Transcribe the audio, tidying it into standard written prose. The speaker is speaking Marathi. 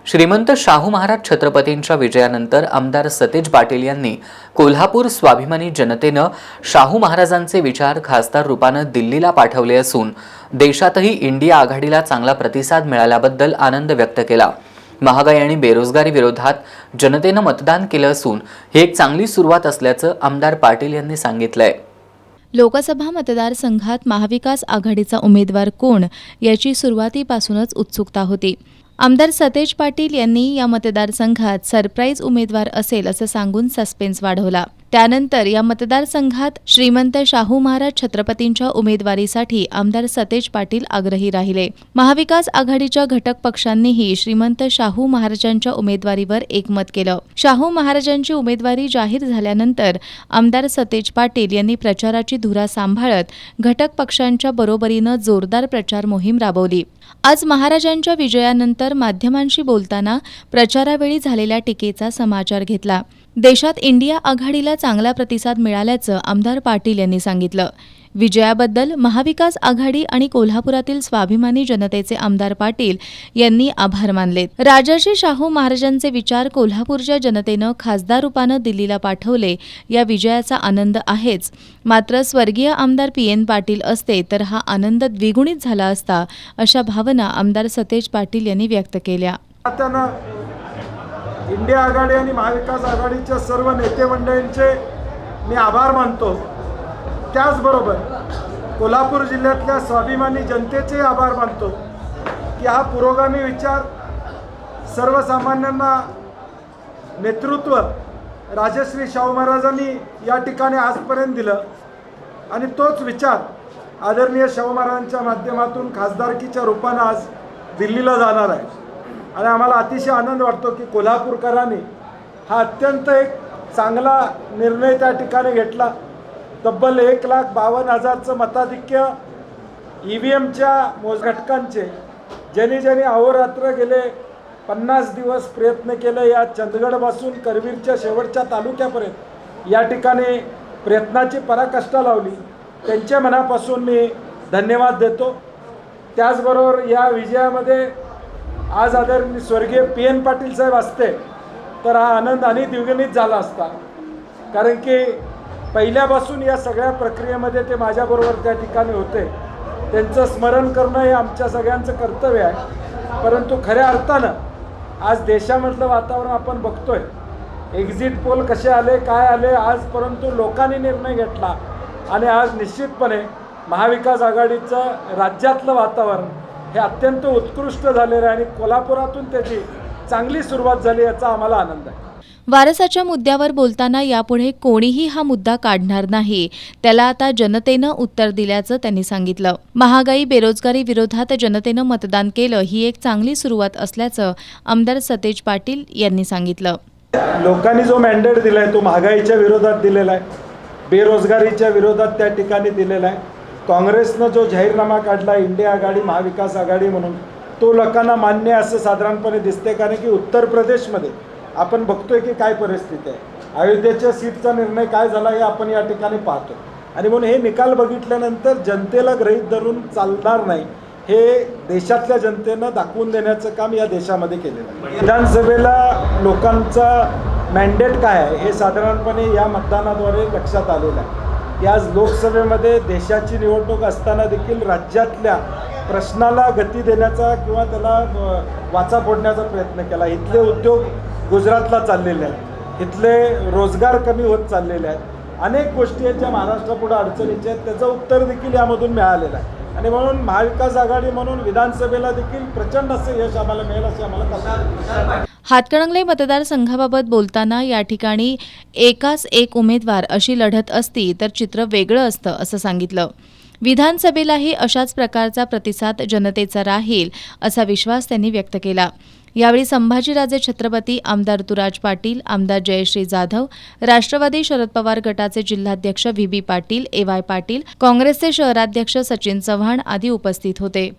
श्रीमंत शाहू महाराज छत्रपतींच्या विजयानंतर आमदार सतेज पाटील यांनी कोल्हापूर स्वाभिमानी जनतेनं शाहू महाराजांचे विचार खासदार रूपानं दिल्लीला पाठवले असून देशातही इंडिया आघाडीला चांगला प्रतिसाद मिळाल्याबद्दल आनंद व्यक्त केला। महागाई आणि बेरोजगारी विरोधात जनतेनं मतदान केलं असून ही एक चांगली सुरुवात असल्याचं आमदार पाटील यांनी सांगितलंय। लोकसभा मतदारसंघात महाविकास आघाडीचा उमेदवार कोण याची सुरुवातीपासूनच उत्सुकता होती। आमदार सतेज पाटील यांनी या मतदारसंघात सरप्राईज उमेदवार असेल असं सांगून सस्पेन्स वाढवला। त्यानंतर या मतदारसंघात श्रीमंत शाहू महाराज छत्रपतींच्या उमेदवारीसाठी आमदार सतेज पाटील आग्रही राहिले। महाविकास आघाडीच्या घटक पक्षांनीही श्रीमंत शाहू महाराजांच्या उमेदवारीवर एकमत केलं। शाहू महाराजांची उमेदवारी जाहीर झाल्यानंतर आमदार सतेज पाटील यांनी प्रचाराची धुरा सांभाळत घटक पक्षांच्या बरोबरीनं जोरदार प्रचार मोहीम राबवली। आज महाराजांच्या विजयानंतर माध्यमांशी बोलताना प्रचारावेळी झालेल्या टीकेचा समाचार घेतला। देशात इंडिया आघाडीला चांगला प्रतिसाद मिळाल्याचं आमदार पाटील यांनी सांगितलं। विजयाबद्दल महाविकास आघाडी आणि कोल्हापुरातील स्वाभिमानी जनतेचे आमदार पाटील यांनी आभार मानले। राजर्षी शाहू महाराजांचे विचार कोल्हापूरच्या जनतेनं खासदार रूपानं दिल्लीला पाठवले, या विजयाचा आनंद आहेच, मात्र स्वर्गीय आमदार PN पाटील असते तर हा आनंद द्विगुणित झाला असता, अशा भावना आमदार सतेज पाटील यांनी व्यक्त केल्या। इंडिया आघाडी आणि महाविकास आघाडीच्या सर्व नेते मंडळींचे मी आभार मानतो। त्याचबरोबर कोल्हापूर जिल्ह्यातल्या स्वाभिमानी जनतेचे आभार मानतो की हा पुरोगामी विचार सर्वसामान्यांना नेतृत्व राजश्री शाहू महाराजांनी या ठिकाणी आजपर्यंत दिलं आणि तोच विचार आदरणीय शाहू महाराजांच्या माध्यमातून खासदारकीच्या रूपानं आज दिल्लीला जाणार आहे। आणि आम्हाला अतिशय आनंद वाटतो की कोल्हापूरकरांनी हा अत्यंत एक चांगला निर्णय त्या ठिकाणी घेतला। तब्बल 1,52,000चं मताधिक्य EVMच्या घटकांचे ज्यांनी अहोरात्र गेले 50 दिवस प्रयत्न केले, या चंदगडपासून करवीरच्या शेवटच्या तालुक्यापर्यंत या ठिकाणी प्रयत्नाची पराकाष्ठा लावली, त्यांच्या मनापासून मी धन्यवाद देतो। त्याचबरोबर या विजयामध्ये आज आदरणीय स्वर्गीय PN पाटील साहेब असते तर हा आनंद आणि द्विगुणित झाला असता, कारण की पहिल्यापासून या सगळ्या प्रक्रियेमध्ये ते माझ्याबरोबर त्या ठिकाणी होते। त्यांचं स्मरण करणं हे आमच्या सगळ्यांचं कर्तव्य आहे। परंतु खऱ्या अर्थानं आज देशामधलं वातावरण आपण बघतोय, एक्झिट पोल कसे आले काय आले आज, परंतु लोकांनी निर्णय घेतला आणि आज निश्चितपणे महाविकास आघाडीचं राज्यातलं वातावरण हे अत्यंत उत्कृष्ट झालेलं आहे आणि कोल्हापुरातून त्याची चांगली सुरुवात झाली याचा आम्हाला आनंद आहे। वारसाच्या मुद्द्यावर बोलताना यापुढे कोणीही हा मुद्दा काढणार नाही, त्याला आता जनतेनं उत्तर दिल्याचं त्यांनी सांगितलं। महागाई बेरोजगारी विरोधात जनतेनं मतदान केलं, ही एक चांगली सुरुवात असल्याचं आमदार सतेज पाटील यांनी सांगितलं। लोकांनी जो मॅन्डेट दिलाय तो महागाईच्या विरोधात दिलेला आहे, बेरोजगारीच्या विरोधात त्या ठिकाणी दिलेला आहे। काँग्रेसनं जो जाहीरनामा काढला इंडिया आघाडी महाविकास आघाडी म्हणून, तो लोकांना मान्य असं साधारणपणे दिसते, कारण की उत्तर प्रदेशमध्ये आपण बघतोय की काय परिस्थिती आहे, अयोध्येच्या सीटचा निर्णय काय झाला हे आपण या ठिकाणी पाहतो आणि म्हणून हे निकाल बघितल्यानंतर जनतेला गृहीत धरून चालणार नाही, हे देशातल्या जनतेनं दाखवून देण्याचं काम या देशामध्ये केलेलं आहे। विधानसभेला लोकांचा मॅन्डेट काय आहे हे साधारणपणे या मतदानाद्वारे लक्षात आलेलं आहे की आज लोकसभेमध्ये देशाची निवडणूक असताना देखील राज्यातल्या प्रश्नाला गती देण्याचा किंवा त्याला वाचा फोडण्याचा प्रयत्न केला। इथले उद्योग गुजरातला चाललेले आहेत, इथले रोजगार कमी होत चाललेले आहेत, अनेक गोष्टी आहेत ज्या महाराष्ट्रापुढे अडचणीच्या आहेत, त्याचं उत्तर देखील यामधून मिळालेलं आहे आणि म्हणून महाविकास आघाडी म्हणून विधानसभेला देखील प्रचंड असं यश आम्हाला मिळेल असे आम्हाला कल्पना। हातकणंगले मतदारसंघाबाबत बोलताना या ठिकाणी एकास एक उमेदवार अशी लढत असती तर चित्र वेगळं असतं असं सांगितलं। विधानसभेलाही अशाच प्रकारचा प्रतिसाद जनतेचा राहील असा विश्वास त्यांनी व्यक्त केला। यावेळी संभाजीराजे छत्रपती, आमदार तुराज पाटील, आमदार जयश्री जाधव, राष्ट्रवादी शरद पवार गटाचे जिल्हाध्यक्ष VB पाटील, AY पाटील, काँग्रेसचे शहराध्यक्ष सचिन चव्हाण आदी उपस्थित होते।